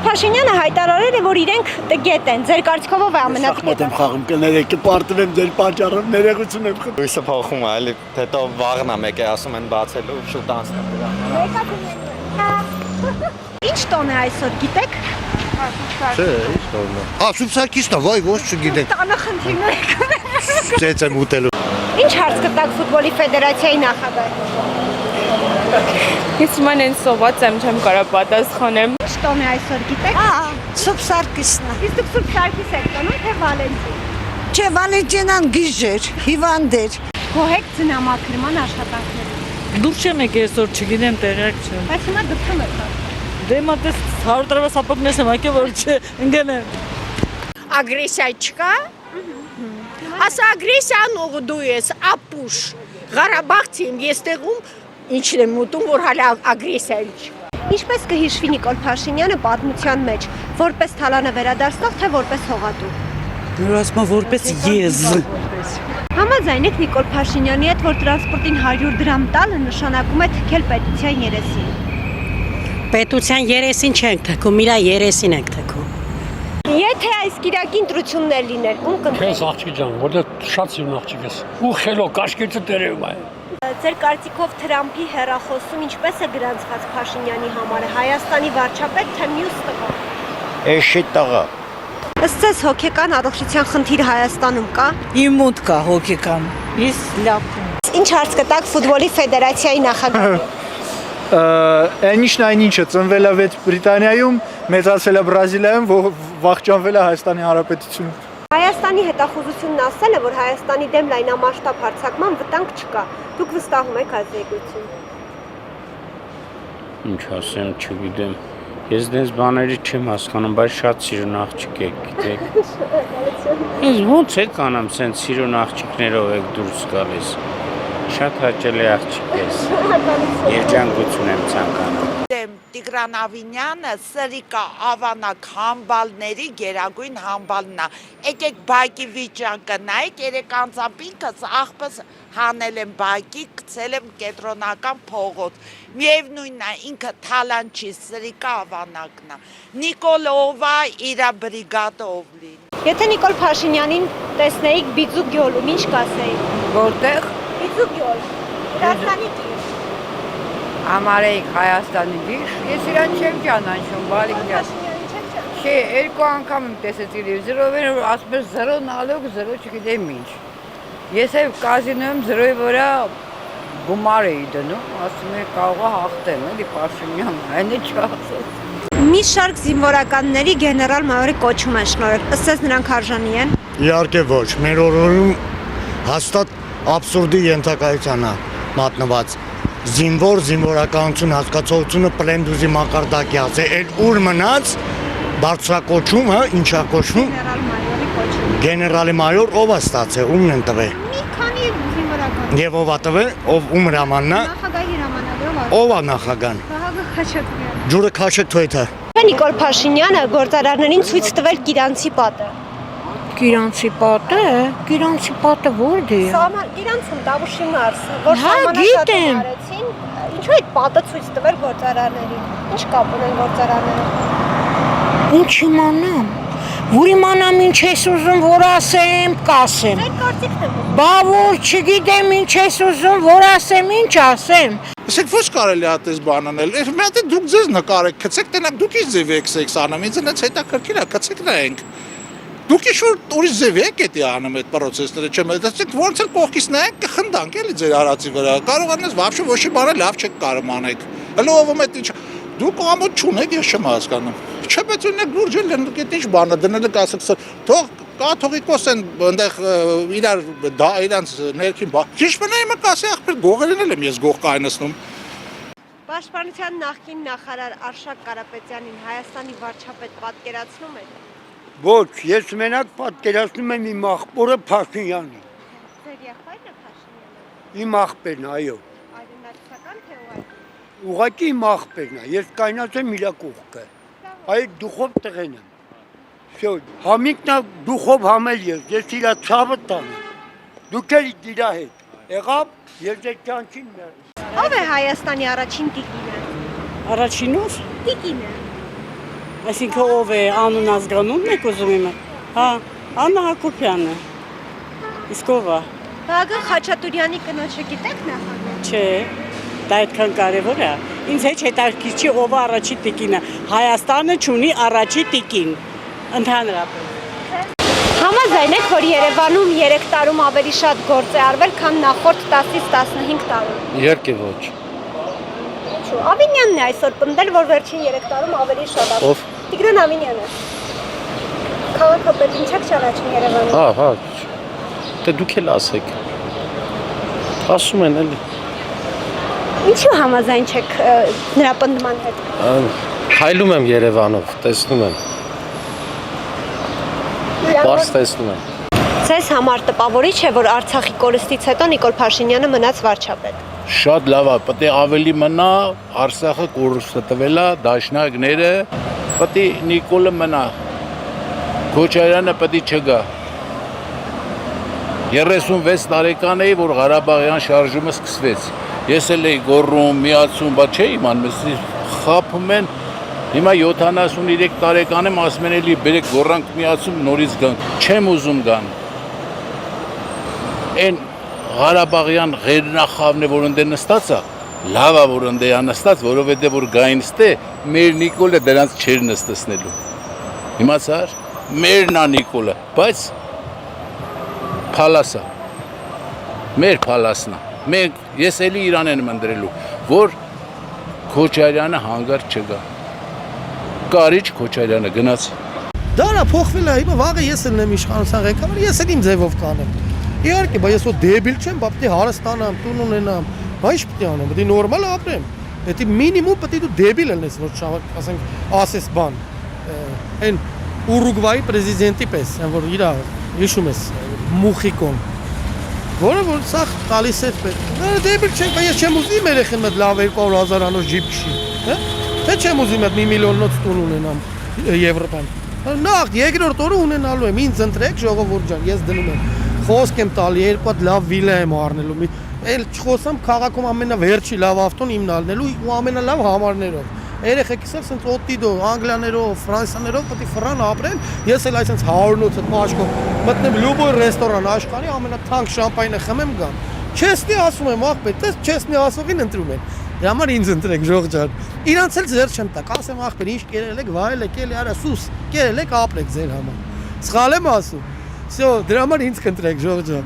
Փաշինյանը հայտարարել է, որ իրենք տգետ են, ձեր կարծիքով ով է ամենատգետը։ Եմ խաղում կներեք, պարտվեմ ձեր պատճառով, ներողություն եմ խնդրում։ Լույսը փոխում է, էլի հետո վաղն է մեկ է ասում են բացելու, շուտ անցնել դրա։ Ինչ տոն է այսօր, գիտեք։ Չէ, ինչ տոնն է։ Սուբսակիստա, վայ, ոչ չգիտեք։ Տանը խնդիրներ կան։ Ծեծ եմ ուտելու։ Ինչ հարց կտակ ֆուտբոլի ֆեդերացիայի նախագահին։ Ես ման են սոված եմ, չեմ կարա պատասխանել։ Ինչ տոն է այսօր, գիտեք։ Սուրբ Սարգիսն է։ Իսկ դուք Սուրբ Սարգիս եք տոնում, թե Վալենտին։ Չէ, Վալենտինան գիժեր, հիվանդ էր։ Գոհեք ձնամաքրման աշխատանքները։ Դուր չեմ եկել այսօր, չգիտեմ, տեղյակ չեմ։ Բայց հիմա դրդում եք։ Դե մատես 100 տարվա սապակներս եմ եկել, որ չընկնեմ։ Ագրեսիա չկա։ Ասա ագրեսիան ուղդու ես, ապուշ։ Ղարաբաղցի եմ, ես տեղում ինչն եմ ուտում, որ հալա ագրեսիա չկա։ Ինչպես կհիշվի Նիկոլ Փաշինյանը պատմության մեջ, որպես թալանը վերադարձնող, թե որպես հողատու։ Ասում որպես եզ։ Համաձայն եք Նիկոլ Փաշինյանի հետ, որ տրանսպորտին 100 դրամ տալը նշանակում է թքել պետության երեսին։ Պետության երեսին չենք թքում, իրա երեսին ենք թքում։ Եթե այս կիրակի ընտրություններ լիներ, ում կընտրեք։ Քեզ աղջիկ ջան, որտեղ շատ սիրուն աղջիկ ես։ Ու խելո կաշկեցը տերևում է։ Ձեր կարծիքով Թրամփի հեռախոսում ինչպես է գրանցված Փաշինյանի համարը, Հայաստանի վարչապետ թե մյուս տղա։ Էշի տղա։ Ըստ ձեզ հոգեկան առողջության խնդիր Հայաստանում կա։ Իմ մոտ կա հոգեկան։ Ես լավ։ Ինչ հարց կտակ ֆուտբոլի ֆեդերացիայի նախագահին։ Այն ինչն այն ինչը ծնվել է Բրիտանիայում, մեծացել է Բրազիլիայում, վախճանվել է Հայաստանի Հանրապետությունում։ Հայաստանի հետախուզությունն ասել է, որ Հայաստանի դեմ լայնամասշտաբ հարձակման վտանգ չկա։ Դուք վստահում եք այս զեկույցին։ Ինչ ասեմ, չգիտեմ։ Ես դες բաների չեմ հասկանում, բայց շատ սիրուն աղջիկ եք, գիտեք։ Ես ոնց եք անեմ, սենց սիրուն աղջիկներով եք դուրս գալիս։ Շատ հաճելի աղջիկ ես։ Երջանկություն եմ ցանկանում։ Տիգրան Ավինյանը Սրիկա Ավանակ համբալների գերագույն համբալն է։ Եկեք բակի վիճակը նայեք, երեք անձամբ ինքս աղբս հանել եմ բակի, գցել եմ կենտրոնական փողոց։ Միևնույնն է, ինքը թալան չի, Սրիկա Ավանակն է։ Նիկոլովա իրա բրիգադով լինի։ Եթե Նիկոլ Փաշինյանին տեսնեիք Բիձու գյոլում, ինչ կասեիք։ Որտեղ Բիձու գյոլ։ Հայաստանի գյուղ։ Համարեիք Հայաստանի գիշ, ես իրան չեմ ճանաչում, բալիկյան։ Չէ, երկու անգամ եմ տեսել տելևիզորով, որ ասում էր 0 նալոգ, 0 չգիտեմ ինչ։ Ես էլ կազինոյում 0-ի վրա գումար էի դնում, ասում էր կարող է հաղթեմ, էլի Փաշինյանը, այն է չասած։ Մի շարք զինվորականների գեներալ-մայորի կոչում են շնորհել։ Ըստ ձեզ նրանք արժանի են։ Իհարկե ոչ, մեր օրերում հաստատ աբսուրդի ենթակայության է մատնված։ Զինվորականություն հասկացողությունը պլենդուզի մակարդակյաց է, էլ ուր մնաց բարձրակոչումը, ինչա կոչվում։ Գեներալ-մայորի կոչում։ Գեներալի մայոր ով է ստացել, ումն են տվել։ Մի քանի զինվորական։ Եվ ով է տվել, ով ում հրամանն է։ Նախագահի հրամանագրով։ Ով է նախագահան։ Վահագն Խաչատրյան։ Ջուրը քաշեք թույթը։ Նիկոլ Փաշինյանը գործարարներին ցույց տվել Կիրանցի պատը։ Կիրանցի պատը, Կիրանցի պատը որտե է։ Կիրանցում Դավուշի մարզը, որ Հա, գիտեմ։ արեցին, ինչու այդ պատը ցույց տվել գործարարներին։ Ինչ կապ ունեն գործարարները։ Ինչ իմանամ։ Որ իմանամ ինչ ես ուզում, որ ասեմ, կասեմ։ Ձեր կարծիքն է։ Բա որ չգիտեմ ինչ ես ուզում, որ ասեմ, ինչ ասեմ։ Ասեք ոչ կարելի է այդպես բան անել։ Մի հատ դուք ձեզ նկարեք, գցեք տենակ դուք ինչ ձև եք սեքս անում, ինձ այնց հետաքրքիր է, գցեք նայենք։ Դուք ինչ-որ ուրիշ ձև եք էդի անում այդ պրոցեսները, չեմ ասեք ոնց էլ կողքից նայեք կխնդանք էլի ձեր արածի վրա։ Կարող անես вообще ոչ մի բան լավ չեք կարող անեք։ Հələ ով ում այդ ինչ դուք ամոթ չունեք, ես չեմ հասկանում։ Չէ, բայց ունեք լուրջ էլ այդ ինչ բանը դնել եք ասեք թող կաթողիկոս են այնտեղ իրար դա իրանց ներքին բա։ Ճիշտ մնա իմը կասի ախպեր գողերին եմ ես գող կայնացնում։ Պաշտպանության նախկին նախարար Արշակ Կարապետյանին Հայաստանի վարչապետ պատկերացնում եք։ Ոչ, ես մենակ պատկերացնում եմ իմ աղբորը Փաշինյանին։ Ձեր եղբայրն է Փաշինյանը։ Իմ աղբերն, այո։ Այդնացական թե ուղղակի։ Ուղղակի իմ աղբերն է, ես կայնացեմ իրա կողքը։ Այդ դուխով տղեն եմ։ Всё, համիկնա դուխով համել ես իրա ցավը տանեմ։ Դուք էլ իրա հետ։ Եղավ, ես այդ կյանքին մեռ։ Ո՞վ է Հայաստանի առաջին տիկինը։ Առաջինուս Տիկինը։ Այսինքն ով է անուն ազգանունն եք ուզում իմը։ Հա, Աննա Հակոբյանը։ Իսկ ով է։ Վագն Խաչատուրյանի կնոջը գիտեք նախանձ։ Չէ, դա այդքան կարևոր է։ Ինձ հետ հետաքրքիր չի ով է առաջի տիկինը։ Հայաստանը ունի առաջի տիկին։ Ընդհանրապես։ Համաձայն եք, որ Երևանում 3 տարում ավելի շատ գործ է արվել, քան նախորդ 10-ից 15 տարում։ Իհարկե ոչ։ Ինչու՞։ Ավինյանն է այսօր պնդել, որ վերջին 3 տարում ավելի շատ արվել։ Ով։ Տիգրան Ավինյանը։ Քաղաքապետ ինչ եք ճանաչում Երևանում։ Հա, դե դուք էլ ասեք։ Ասում են էլի։ Ինչու համաձայն չեք նրա պնդման հետ։ Հայլում եմ Երևանով, տեսնում եմ։ Պարզ տեսնում եմ։ Ձեզ համար տպավորիչ է, որ Արցախի կորստից հետո Նիկոլ Փաշինյանը մնաց վարչապետ։ Շատ լավ է, պետք է ավելի մնա, Արցախը կորուստը տվել է, դաշնակները, պետք է Նիկոլը մնա։ Քոչարյանը պետք է չգա։ 36 տարեկան էի, որ Ղարաբաղյան շարժումը սկսվեց։ Ես էլ էի գոռում, միացում, բայց չէի իմանում, խափում են։ Հիմա 73 տարեկան եմ, ասում են էլի բերեք գոռանք միացում, նորից գանք։ Չեմ ուզում գան։ Այն Ղարաբաղյան ղերնախավն է, որ ընդ նստած է, լավ է, որ ընդ է նստած, որովհետև որ գային ստե, մեր Նիկոլը դրանց չեր նստեցնելու։ Իմացար, մերն է Նիկոլը, բայց փալասա, մեր փալասն է, ես էլի իրան եմ ընդրելու, որ Քոչարյանը հանգարտ չգա, Կարիչ Քոչարյանը գնաց։ Դա փոխվել է, հիմա վաղը ես էլ եմ իշխանության ղեկավար, ես էլ իմ ձևով կանեմ։ Իհարկե, բայց ես որ դեբիլ չեմ, բա պետք է հարստանամ, տուն ունենամ, բա ինչ պետք է անեմ, պետք է նորմալ ապրեմ։ Պետք է մինիմում պետք է դու դեբիլ լինես, որ ասենք ասես բան։ Այն Ուրուգվայի պրեզիդենտի պես, որ իր հիշում ես Մուխիկոն, որը որ սա տալիս է պետք։ Դա դեբիլ չենք, բայց ես չեմ ուզում իմ երեխին մոտ լավ 200,000 անոց ջիպ չի, հա։ Թե չեմ ուզում այդ 1 միլիոնոց տուն ունենամ Եվրոպան։ Նախ երկրորդ օրը ունենալու եմ, ինձ ընտրեք ժողովուրդ ջան, ես դնում եմ։ Խոսք եմ տալի, երկու հատ լավ վիլա եմ առնելու։ Էլ չխոսամ քաղաքում ամենավերջի լավ ավտոն իմն ալնելու ու ամենալավ համարներով։ Երեխեքս էլ սենց օտիդո, անգլիաներով, ֆրանսիաներով պետք է ֆրան ապրեն։ Ես էլ այսպես 100-ից մաշկով մտնեմ լյուբոյ ռեստորան աշխարհի ամենաթանկ շամպայնը խմեմ գամ։ Չեսնի ասում եմ, աղբետ, դες չեսնի ասողին ընտրում են։ Դրա համար ինձ ընտրեք ժողովուրդ ջան։ Իրանց էլ ձեր չեմ տակ, ասեմ աղբեր, ինչ կերել եք, վայել եք, էլի արա սուս, կերել եք ապրեք ձեր համար։ Սխալ եմ ասում։ Всё, դրա համար ինձ կընտրեք ժողովուրդ ջան։